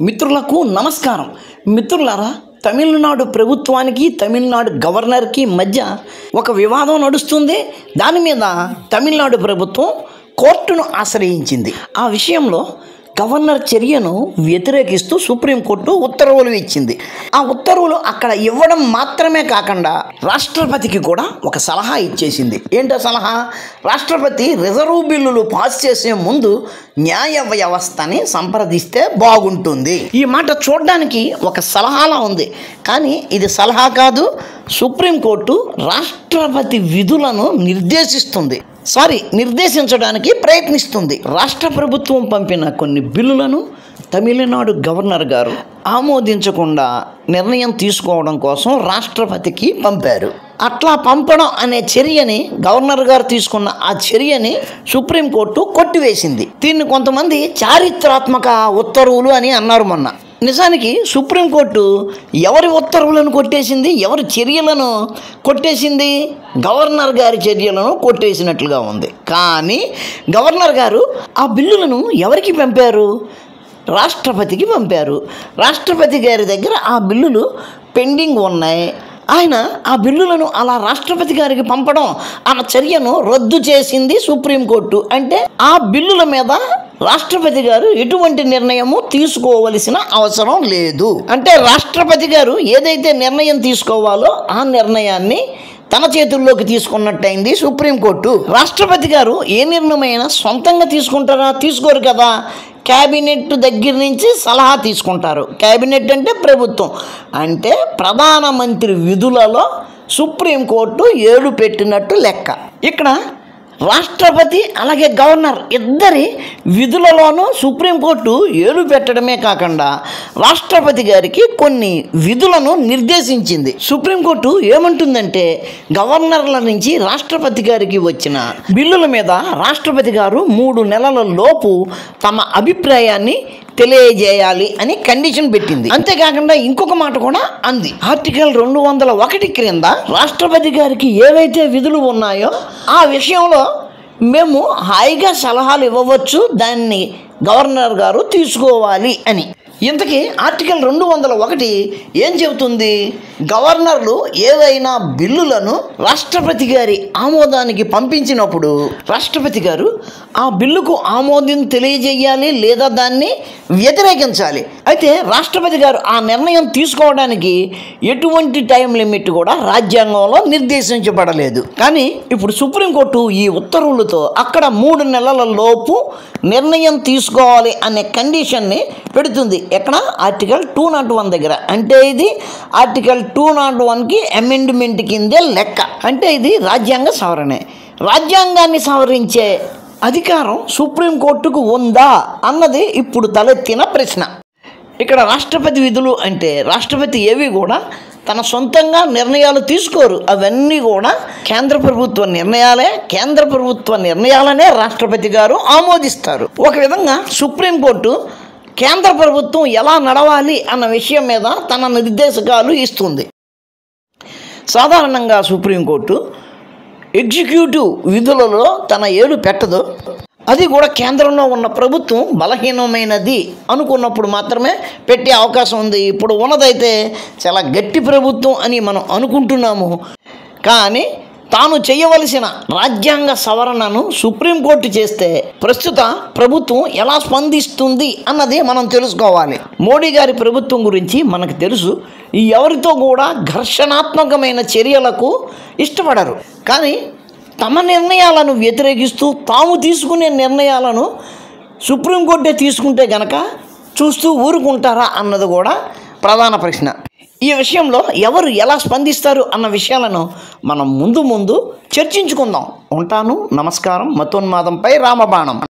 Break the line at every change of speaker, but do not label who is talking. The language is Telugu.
మిత్రులకు నమస్కారం. మిత్రులారా, తమిళనాడు ప్రభుత్వానికి తమిళనాడు గవర్నర్కి మధ్య ఒక వివాదం నడుస్తుంది. దాని మీద తమిళనాడు ప్రభుత్వం కోర్టును ఆశ్రయించింది. ఆ విషయంలో గవర్నర్ చర్యను వ్యతిరేకిస్తూ సుప్రీంకోర్టు ఉత్తర్వులు ఇచ్చింది. ఆ ఉత్తర్వులు అక్కడ ఇవ్వడం మాత్రమే కాకుండా రాష్ట్రపతికి కూడా ఒక సలహా ఇచ్చేసింది. ఏంటో సలహా? రాష్ట్రపతి రిజర్వ్ బిల్లులు పాస్ చేసే ముందు న్యాయ వ్యవస్థని సంప్రదిస్తే బాగుంటుంది. ఈ మాట చూడడానికి ఒక సలహాలా ఉంది, కానీ ఇది సలహా కాదు. సుప్రీంకోర్టు రాష్ట్రపతి విధులను నిర్దేశించడానికి ప్రయత్నిస్తుంది. రాష్ట్ర ప్రభుత్వం పంపిన కొన్ని బిల్లులను తమిళనాడు గవర్నర్ గారు ఆమోదించకుండా నిర్ణయం తీసుకోవడం కోసం రాష్ట్రపతికి పంపారు. అట్లా పంపడం అనే చర్యని గవర్నర్ గారు తీసుకున్న ఆ చర్యని సుప్రీంకోర్టు కొట్టివేసింది. దీన్ని కొంతమంది చారిత్రాత్మక ఉత్తర్వులు అని అన్నారు మొన్న. నిజానికి సుప్రీంకోర్టు ఎవరి ఉత్తర్వులను కొట్టేసింది, ఎవరి చర్యలను కొట్టేసింది? గవర్నర్ గారి చర్యలను కొట్టేసినట్లుగా ఉంది. కానీ గవర్నర్ గారు ఆ బిల్లులను ఎవరికి పంపారు? రాష్ట్రపతికి పంపారు. రాష్ట్రపతి గారి దగ్గర ఆ బిల్లులు పెండింగ్ ఉన్నాయి. ఆయన ఆ బిల్లులను అలా రాష్ట్రపతి గారికి పంపడం ఆ చర్యను రద్దు చేసింది సుప్రీంకోర్టు. అంటే ఆ బిల్లుల మీద రాష్ట్రపతి గారు ఎటువంటి నిర్ణయము తీసుకోవలసిన అవసరం లేదు. అంటే రాష్ట్రపతి గారు ఏదైతే నిర్ణయం తీసుకోవాలో ఆ నిర్ణయాన్ని తన చేతుల్లోకి తీసుకున్నట్టయింది సుప్రీంకోర్టు. రాష్ట్రపతి గారు ఏ నిర్ణయమైనా సొంతంగా తీసుకుంటారా? తీసుకోరు కదా. క్యాబినెట్ దగ్గర నుంచి సలహా తీసుకుంటారు. క్యాబినెట్ అంటే ప్రభుత్వం, అంటే ప్రధానమంత్రి విధులలో సుప్రీంకోర్టు ఏలు పెట్టినట్టు లెక్క. ఇక్కడ రాష్ట్రపతి అలాగే గవర్నర్ ఇద్దరి విధులలోనూ సుప్రీంకోర్టు ఏలు పెట్టడమే కాకుండా రాష్ట్రపతి గారికి కొన్ని విధులను నిర్దేశించింది. సుప్రీంకోర్టు ఏమంటుందంటే, గవర్నర్ల నుంచి రాష్ట్రపతి గారికి వచ్చిన బిల్లుల మీద రాష్ట్రపతి గారు 3 నెలల లోపు తమ అభిప్రాయాన్ని తెలియజేయాలి అని కండిషన్ పెట్టింది. అంతేకాకుండా ఇంకొక మాట కూడా అంది. ఆర్టికల్ 201 క్రింద రాష్ట్రపతి గారికి ఏవైతే విధులు ఉన్నాయో ఆ విషయంలో మేము హాయిగా సలహాలు ఇవ్వవచ్చు, దాన్ని గవర్నర్ గారు తీసుకోవాలి అని. ఇంతకీ ఆర్టికల్ 201 ఏం చెబుతుంది? గవర్నర్లు ఏవైనా బిల్లులను రాష్ట్రపతి గారి ఆమోదానికి పంపించినప్పుడు రాష్ట్రపతి గారు ఆ బిల్లుకు ఆమోదం తెలియజేయాలి లేదా దాన్ని వ్యతిరేకించాలి. అయితే రాష్ట్రపతి గారు ఆ నిర్ణయం తీసుకోవడానికి ఎటువంటి టైం లిమిట్ కూడా రాజ్యాంగంలో నిర్దేశించబడలేదు. కానీ ఇప్పుడు సుప్రీంకోర్టు ఈ ఉత్తర్వులతో అక్కడ 3 నెలల లోపు నిర్ణయం తీసుకోవాలి అనే కండిషన్ని పెడుతుంది. ఎక్కడ? ఆర్టికల్ 201 దగ్గర. అంటే ఇది ఆర్టికల్ 201కి అమెండ్మెంట్ కిందే లెక్క. అంటే ఇది రాజ్యాంగ సవరణే. రాజ్యాంగాన్ని సవరించే అధికారం సుప్రీంకోర్టుకు ఉందా అన్నది ఇప్పుడు తలెత్తిన ప్రశ్న. ఇక్కడ రాష్ట్రపతి విధులు అంటే రాష్ట్రపతి ఏవి కూడా తన సొంతంగా నిర్ణయాలు తీసుకోరు. అవన్నీ కూడా కేంద్ర ప్రభుత్వ నిర్ణయాలే. కేంద్ర ప్రభుత్వ నిర్ణయాలనే రాష్ట్రపతి గారు ఆమోదిస్తారు. ఒక విధంగా సుప్రీంకోర్టు కేంద్ర ప్రభుత్వం ఎలా నడవాలి అన్న విషయం మీద తన నిర్దేశకాలు ఇస్తుంది. సాధారణంగా సుప్రీంకోర్టు ఎగ్జిక్యూటివ్ విధులలో తన ఏలు పెట్టదు. అది కూడా కేంద్రంలో ఉన్న ప్రభుత్వం బలహీనమైనది అనుకున్నప్పుడు మాత్రమే పెట్టే అవకాశం ఉంది. ఇప్పుడు ఉన్నదైతే చాలా గట్టి ప్రభుత్వం అని మనం అనుకుంటున్నాము. కానీ తాను చేయవలసిన రాజ్యాంగ సవరణను సుప్రీంకోర్టు చేస్తే ప్రస్తుత ప్రభుత్వం ఎలా స్పందిస్తుంది అన్నది మనం తెలుసుకోవాలి. మోడీ గారి ప్రభుత్వం గురించి మనకు తెలుసు. ఎవరితో కూడా ఘర్షణాత్మకమైన చర్యలకు ఇష్టపడరు. కానీ తమ నిర్ణయాలను వ్యతిరేకిస్తూ తాము తీసుకునే నిర్ణయాలను సుప్రీంకోర్టే తీసుకుంటే గనక చూస్తూ ఊరుకుంటారా అన్నది కూడా ప్రధాన ప్రశ్న. ఈ విషయంలో ఎవరు ఎలా స్పందిస్తారు అన్న విషయాలను మనం ముందు చర్చించుకుందాం. ఉంటాను. నమస్కారం. మతోన్మాదంపై రామబాణం.